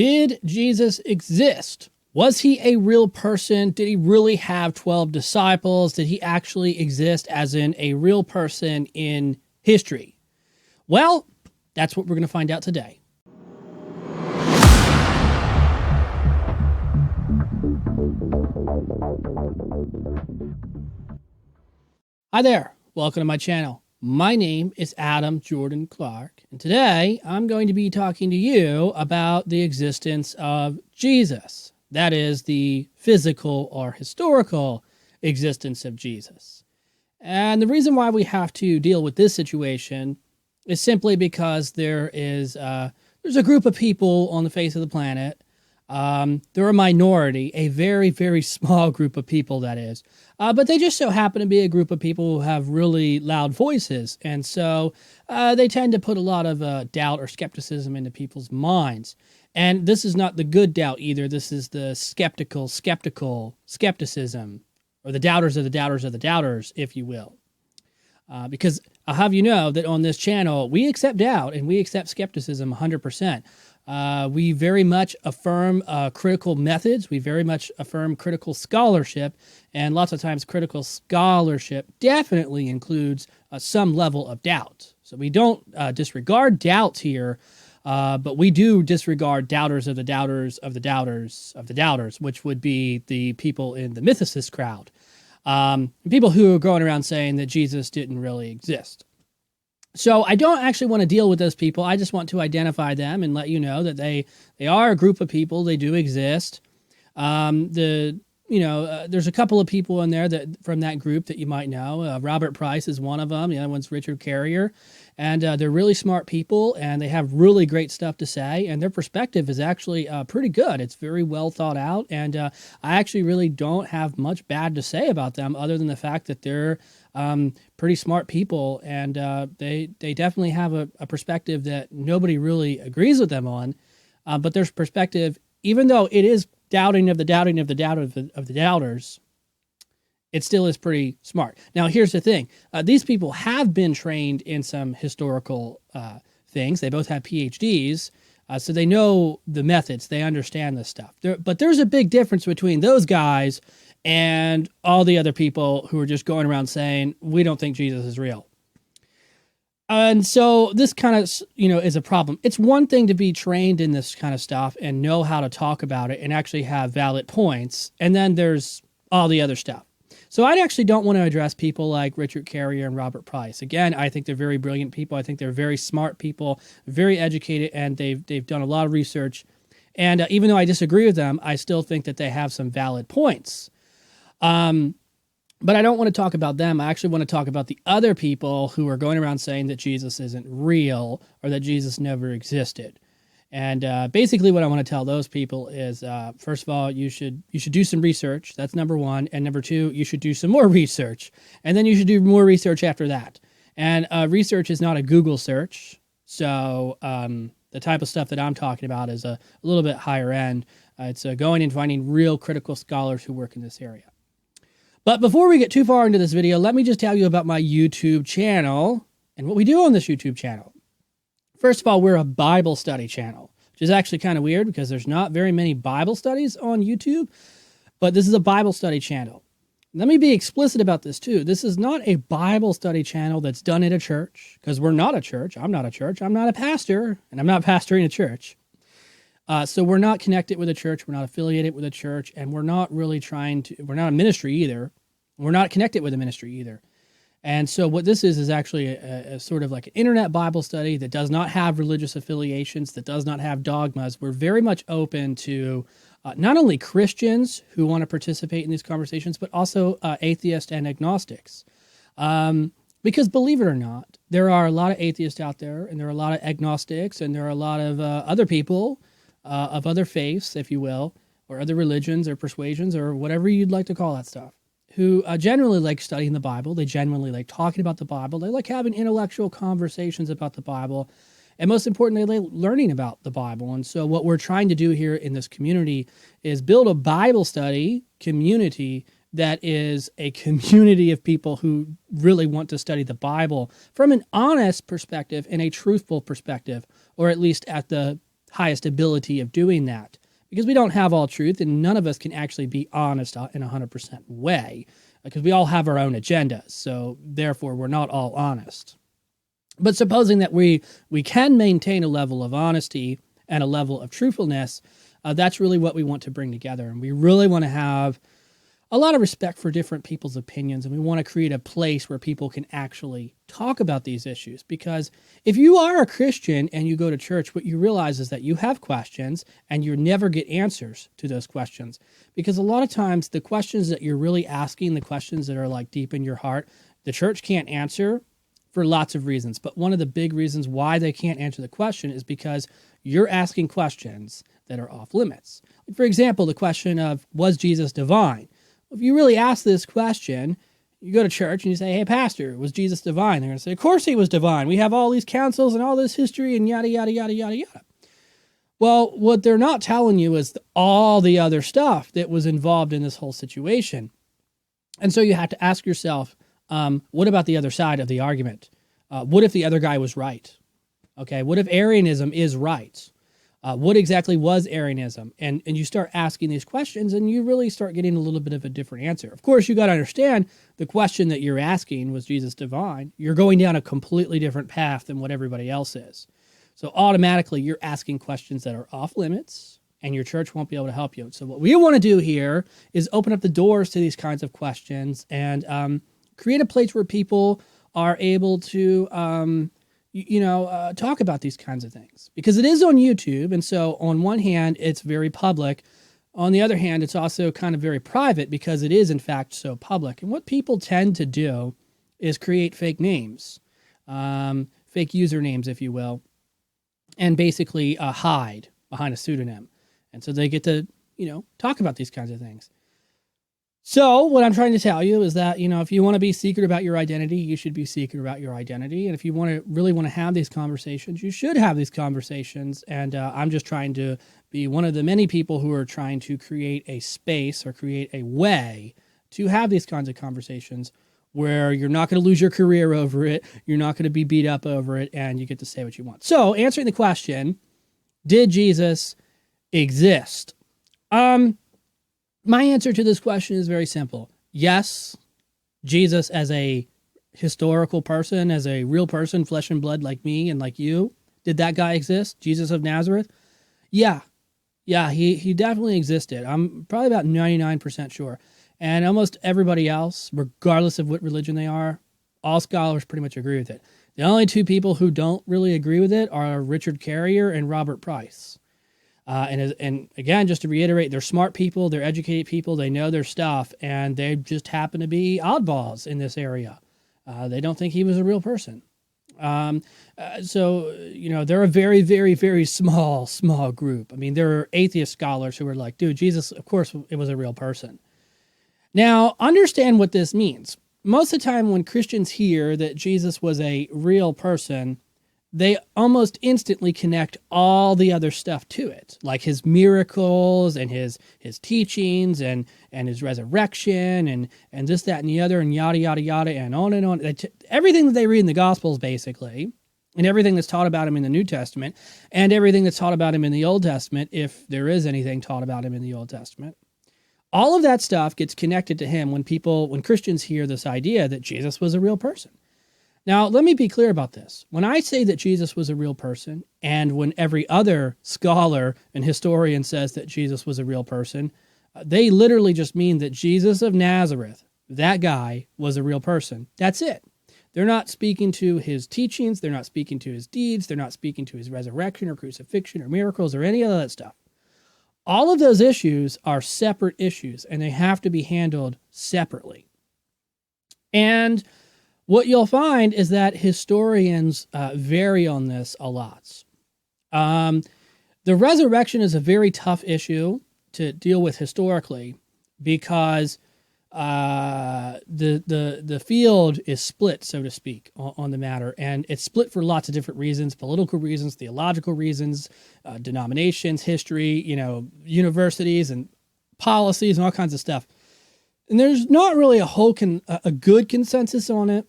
Did Jesus exist? Was he a real person? Did he really have 12 disciples? Did he actually exist as in a real person in history? Well, that's what we're going to find out today. Hi there, welcome to my channel. My name is Adam Jordan Clark, and today I'm going to be talking to you about the existence of Jesus. That is, the physical or historical existence of Jesus. And the reason why we have to deal with this situation is simply because there's a group of people on the face of the planet. They're a minority, a very, very small group of people, that is. But they just so happen to be a group of people who have really loud voices. And so they tend to put a lot of doubt or skepticism into people's minds. And this is not the good doubt either. This is the skeptical skepticism, or the doubters of the doubters of the doubters, if you will. Because I'll have you know that on this channel, we accept doubt and we accept skepticism 100%. We very much affirm critical methods. We very much affirm critical scholarship. And lots of times critical scholarship definitely includes some level of doubt. So we don't disregard doubt here, but we do disregard doubters of the doubters of the doubters of the doubters, which would be the people in the mythicist crowd. People who are going around saying that Jesus didn't really exist. So I don't actually want to deal with those people. I just want to identify them and let you know that they are a group of people. They do exist. There's a couple of people in there that from that group that you might know. Robert Price is one of them. The other one's Richard Carrier. And they're really smart people, and they have really great stuff to say. And their perspective is actually pretty good. It's very well thought out. And I actually really don't have much bad to say about them other than the fact that they're pretty smart people. And they definitely have a perspective that nobody really agrees with them on. But their perspective, even though it is doubting of the doubting of the doubters of the doubters, it still is pretty smart. Now, here's the thing. These people have been trained in some historical things. They both have PhDs, so they know the methods. They understand this stuff. But there's a big difference between those guys and all the other people who are just going around saying, we don't think Jesus is real. And so this kind of, is a problem. It's one thing to be trained in this kind of stuff and know how to talk about it and actually have valid points. And then there's all the other stuff. So I actually don't want to address people like Richard Carrier and Robert Price. Again, I think they're very brilliant people. I think they're very smart people, very educated, and they've done a lot of research. And even though I disagree with them, I still think that they have some valid points. But I don't want to talk about them. I actually want to talk about the other people who are going around saying that Jesus isn't real or that Jesus never existed. And basically what I want to tell those people is, first of all, you should do some research. That's number one. And number two, you should do some more research. And then you should do more research after that. And research is not a Google search. So the type of stuff that I'm talking about is a little bit higher end. It's going and finding real critical scholars who work in this area. But before we get too far into this video, let me just tell you about my YouTube channel and what we do on this YouTube channel. First of all, we're a Bible study channel, which is actually kind of weird because there's not very many Bible studies on YouTube, but this is a Bible study channel. Let me be explicit about this too. This is not a Bible study channel that's done at a church, because we're not a church. I'm not a church. I'm not a pastor, and I'm not pastoring a church. So we're not connected with a church. We're not affiliated with a church, and we're not really we're not a ministry either. We're not connected with a ministry either. And so what this is actually a sort of like an internet Bible study that does not have religious affiliations, that does not have dogmas. We're very much open to not only Christians who want to participate in these conversations, but also atheists and agnostics. Because believe it or not, there are a lot of atheists out there, and there are a lot of agnostics, and there are a lot of other people of other faiths, if you will, or other religions or persuasions or whatever you'd like to call that stuff, who generally like studying the Bible. They generally like talking about the Bible. They like having intellectual conversations about the Bible. And most importantly, they like learning about the Bible. And so what we're trying to do here in this community is build a Bible study community that is a community of people who really want to study the Bible from an honest perspective and a truthful perspective, or at least at the highest ability of doing that, because we don't have all truth, and none of us can actually be honest in a 100% way, because we all have our own agendas. So therefore, we're not all honest. But supposing that we can maintain a level of honesty and a level of truthfulness, that's really what we want to bring together. And we really want to have a lot of respect for different people's opinions, and we want to create a place where people can actually talk about these issues. Because if you are a Christian and you go to church, what you realize is that you have questions and you never get answers to those questions. Because a lot of times the questions that you're really asking, the questions that are like deep in your heart, the church can't answer for lots of reasons. But one of the big reasons why they can't answer the question is because you're asking questions that are off limits. For example, the question of, was Jesus divine? If you really ask this question, you go to church and you say, hey, pastor, was Jesus divine? They're going to say, of course he was divine. We have all these councils and all this history and yada, yada, yada, yada, yada. Well, what they're not telling you is all the other stuff that was involved in this whole situation. And so you have to ask yourself, what about the other side of the argument? What if the other guy was right? Okay, what if Arianism is right? What exactly was Arianism? And you start asking these questions, and you really start getting a little bit of a different answer. Of course, you got to understand the question that you're asking, was Jesus divine? You're going down a completely different path than what everybody else is. So automatically, you're asking questions that are off limits, and your church won't be able to help you. So what we want to do here is open up the doors to these kinds of questions and create a place where people are able to talk about these kinds of things, because it is on YouTube. And so on one hand, it's very public. On the other hand, it's also kind of very private, because it is in fact so public. And what people tend to do is create fake names, fake usernames, if you will, and basically hide behind a pseudonym. And so they get to, talk about these kinds of things. So what I'm trying to tell you is that, if you want to be secret about your identity, you should be secret about your identity. And if you really want to have these conversations, you should have these conversations. And I'm just trying to be one of the many people who are trying to create a space or create a way to have these kinds of conversations where you're not going to lose your career over it, you're not going to be beat up over it, and you get to say what you want. So answering the question, did Jesus exist? My answer to this question is very simple. Yes, Jesus as a historical person, as a real person, flesh and blood like me and like you. Did that guy exist? Jesus of Nazareth? Yeah, he definitely existed. I'm probably about 99% sure. And almost everybody else, regardless of what religion they are, all scholars pretty much agree with it. The only two people who don't really agree with it are Richard Carrier and Robert Price. And again, just to reiterate, they're smart people, they're educated people, they know their stuff, and they just happen to be oddballs in this area. They don't think he was a real person. So they're a very, very, very small group. I mean, there are atheist scholars who are like, dude, Jesus, of course, it was a real person. Now, understand what this means. Most of the time when Christians hear that Jesus was a real person, they almost instantly connect all the other stuff to it, like his miracles and his teachings and his resurrection and this, that, and the other, and yada, yada, yada, and on and on. Everything that they read in the Gospels, basically, and everything that's taught about him in the New Testament, and everything that's taught about him in the Old Testament, if there is anything taught about him in the Old Testament, all of that stuff gets connected to him when Christians hear this idea that Jesus was a real person. Now, let me be clear about this. When I say that Jesus was a real person, and when every other scholar and historian says that Jesus was a real person, they literally just mean that Jesus of Nazareth, that guy, was a real person. That's it. They're not speaking to his teachings, they're not speaking to his deeds, they're not speaking to his resurrection or crucifixion or miracles or any of that stuff. All of those issues are separate issues, and they have to be handled separately. And what you'll find is that historians vary on this a lot. The resurrection is a very tough issue to deal with historically, because the field is split, so to speak, on the matter. And it's split for lots of different reasons: political reasons, theological reasons, denominations, history, universities and policies and all kinds of stuff. And there's not really a good consensus on it.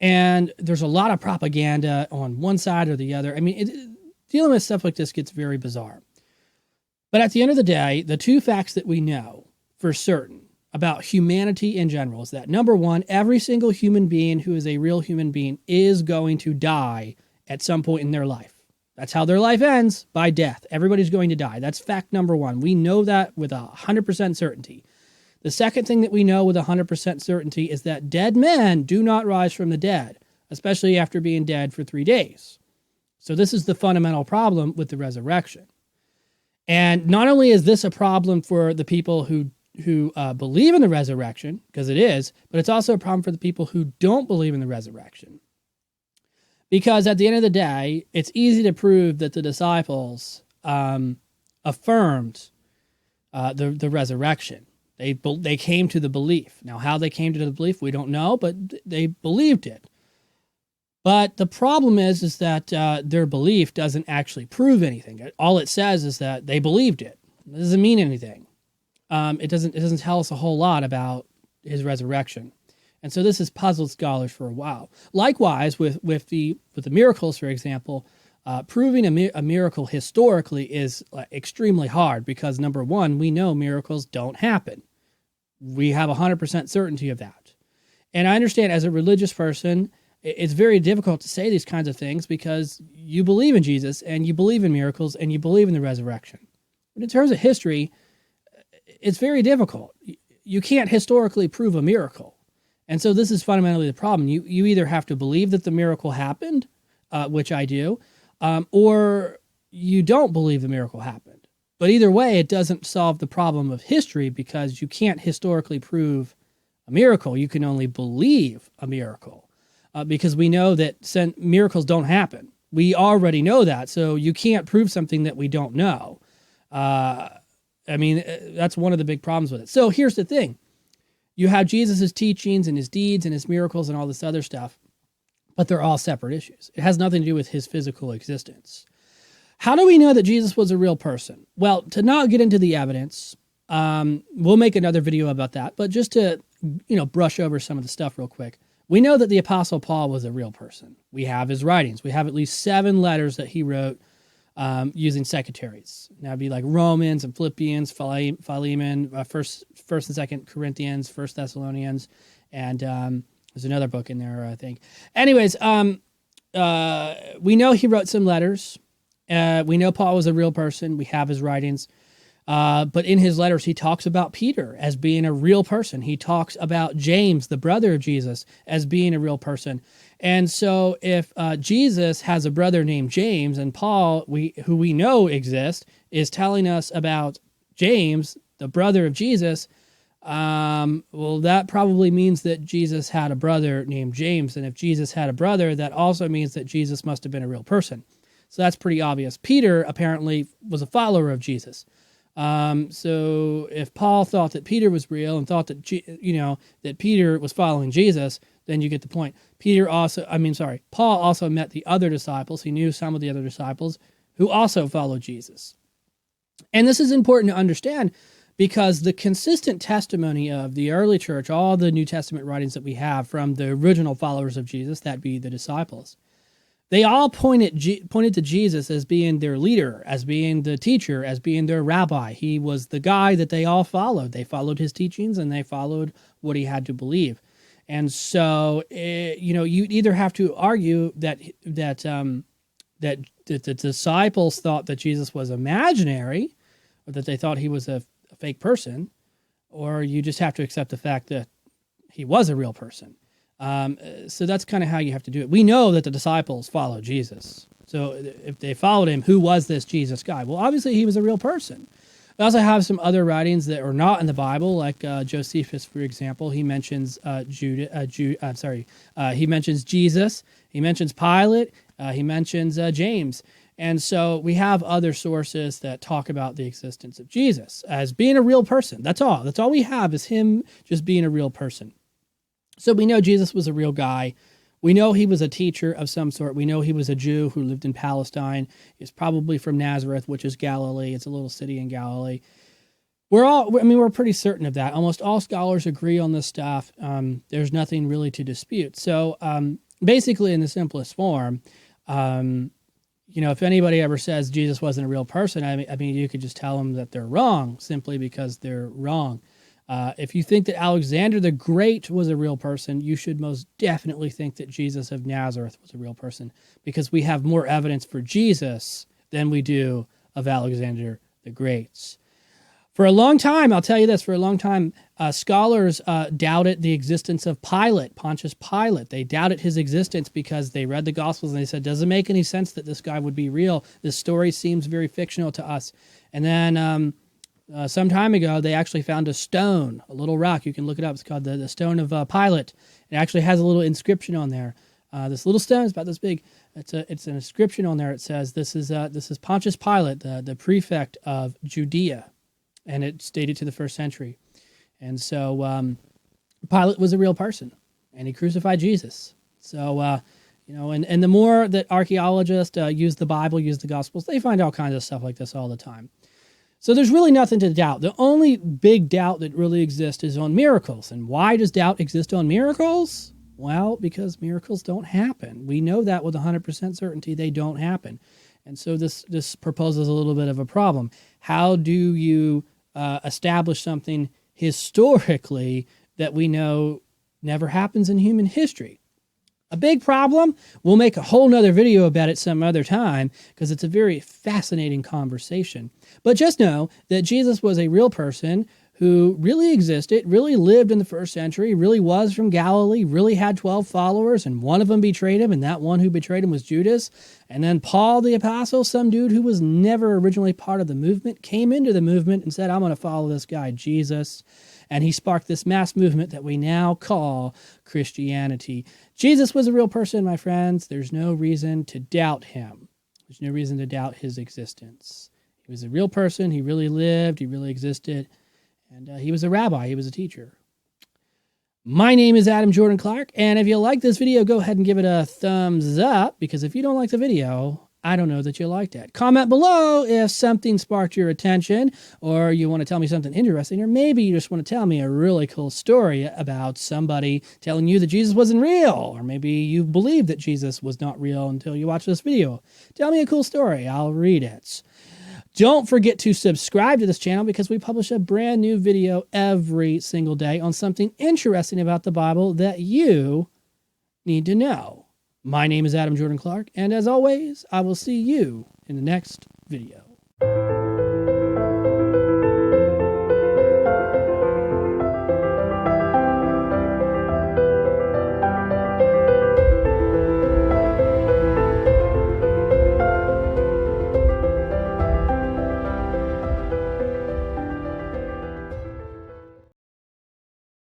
And there's a lot of propaganda on one side or the other. I mean, dealing with stuff like this gets very bizarre. But at the end of the day, the two facts that we know for certain about humanity in general is that, number one, every single human being who is a real human being is going to die at some point in their life. That's how their life ends, by death. Everybody's going to die. That's fact number one. We know that with 100% certainty. The second thing that we know with 100% certainty is that dead men do not rise from the dead, especially after being dead for 3 days. So this is the fundamental problem with the resurrection. And not only is this a problem for the people who believe in the resurrection, because it is, but it's also a problem for the people who don't believe in the resurrection. Because at the end of the day, it's easy to prove that the disciples affirmed the resurrection. They came to the belief. Now, how they came to the belief, we don't know, but they believed it. But the problem is that their belief doesn't actually prove anything. All it says is that they believed it. It doesn't mean anything. It doesn't tell us a whole lot about his resurrection. And so this has puzzled scholars for a while. Likewise, with the miracles, for example, proving a miracle historically is extremely hard because, number one, we know miracles don't happen. We have 100% certainty of that. And I understand as a religious person, it's very difficult to say these kinds of things because you believe in Jesus and you believe in miracles and you believe in the resurrection. But in terms of history, it's very difficult. You can't historically prove a miracle. And so this is fundamentally the problem. You either have to believe that the miracle happened, which I do, or you don't believe the miracle happened. But either way, it doesn't solve the problem of history because you can't historically prove a miracle. You can only believe a miracle because we know that miracles don't happen. We already know that, so you can't prove something that we don't know. That's one of the big problems with it. So here's the thing. You have Jesus' teachings and his deeds and his miracles and all this other stuff, but they're all separate issues. It has nothing to do with his physical existence. How do we know that Jesus was a real person? Well, to not get into the evidence, we'll make another video about that, but just to brush over some of the stuff real quick. We know that the Apostle Paul was a real person. We have his writings. We have at least 7 letters that he wrote using secretaries. That'd be like Romans and Philippians, Philemon, First and Second Corinthians, First Thessalonians, and there's another book in there, I think. Anyways, we know he wrote some letters. We know Paul was a real person. We have his writings. But in his letters, he talks about Peter as being a real person. He talks about James, the brother of Jesus, as being a real person. And so if Jesus has a brother named James, and Paul, who we know exists, is telling us about James, the brother of Jesus, well, that probably means that Jesus had a brother named James. And if Jesus had a brother, that also means that Jesus must have been a real person. So that's pretty obvious. Peter apparently was a follower of Jesus. So if Paul thought that Peter was real and thought that, that Peter was following Jesus, then you get the point. Paul also met the other disciples. He knew some of the other disciples who also followed Jesus. And this is important to understand because the consistent testimony of the early church, all the New Testament writings that we have from the original followers of Jesus, that be the disciples, they all pointed to Jesus as being their leader, as being the teacher, as being their rabbi. He was the guy that they all followed. They followed his teachings and they followed what he had to believe. And so, you either have to argue that the disciples thought that Jesus was imaginary, or that they thought he was a fake person, or you just have to accept the fact that he was a real person. So that's kind of how you have to do it. We know that the disciples followed Jesus. So if they followed him, who was this Jesus guy? Well, obviously he was a real person. We also have some other writings that are not in the Bible, like Josephus, for example. He mentions he mentions Jesus. He mentions Pilate. He mentions James. And so we have other sources that talk about the existence of Jesus as being a real person. That's all. That's all we have is him just being a real person. So we know Jesus was a real guy. We know he was a teacher of some sort. We know he was a Jew who lived in Palestine. He's probably from Nazareth, which is Galilee. It's a little city in Galilee. We're pretty certain of that. Almost all scholars agree on this stuff. There's nothing really to dispute. So basically, in the simplest form, if anybody ever says Jesus wasn't a real person, I mean, you could just tell them that they're wrong simply because they're wrong. If you think that Alexander the Great was a real person, you should most definitely think that Jesus of Nazareth was a real person, because we have more evidence for Jesus than we do of Alexander the Great. For a long time, I'll tell you this, for a long time, scholars doubted the existence of Pontius Pilate. They doubted his existence because they read the Gospels and they said, doesn't make any sense that this guy would be real. This story seems very fictional to us. And then some time ago, they actually found a stone, a little rock. You can look it up. It's called the Stone of Pilate. It actually has a little inscription on there. This little stone is about this big. It's an inscription on there. It says, this is Pontius Pilate, the prefect of Judea. And it's dated to the 1st century. And so Pilate was a real person, and he crucified Jesus. So, and the more that archaeologists use the Bible, use the Gospels, they find all kinds of stuff like this all the time. So there's really nothing to doubt. The only big doubt that really exists is on miracles. And why does doubt exist on miracles? Well, because miracles don't happen. We know that with 100% certainty they don't happen. And so this proposes a little bit of a problem. How do you establish something historically that we know never happens in human history? A big problem. We'll make a whole nother video about it some other time because it's a very fascinating conversation. But just know that Jesus was a real person who really existed, really lived in the 1st century, really was from Galilee, really had 12 followers, and one of them betrayed him, and that one who betrayed him was Judas. And then Paul the Apostle, some dude who was never originally part of the movement, came into the movement and said, I'm going to follow this guy, Jesus. And he sparked this mass movement that we now call Christianity. Jesus was a real person, my friends. There's no reason to doubt him. There's no reason to doubt his existence. He was a real person. He really lived. He really existed. And he was a rabbi. He was a teacher. My name is Adam Jordan Clark. And if you like this video, go ahead and give it a thumbs up. Because if you don't like the video, I don't know that you liked it. Comment below if something sparked your attention, or you want to tell me something interesting, or maybe you just want to tell me a really cool story about somebody telling you that Jesus wasn't real, or maybe you believe that Jesus was not real until you watch this video. Tell me a cool story. I'll read it. Don't forget to subscribe to this channel because we publish a brand new video every single day on something interesting about the Bible that you need to know. My name is Adam Jordan Clark, and as always, I will see you in the next video.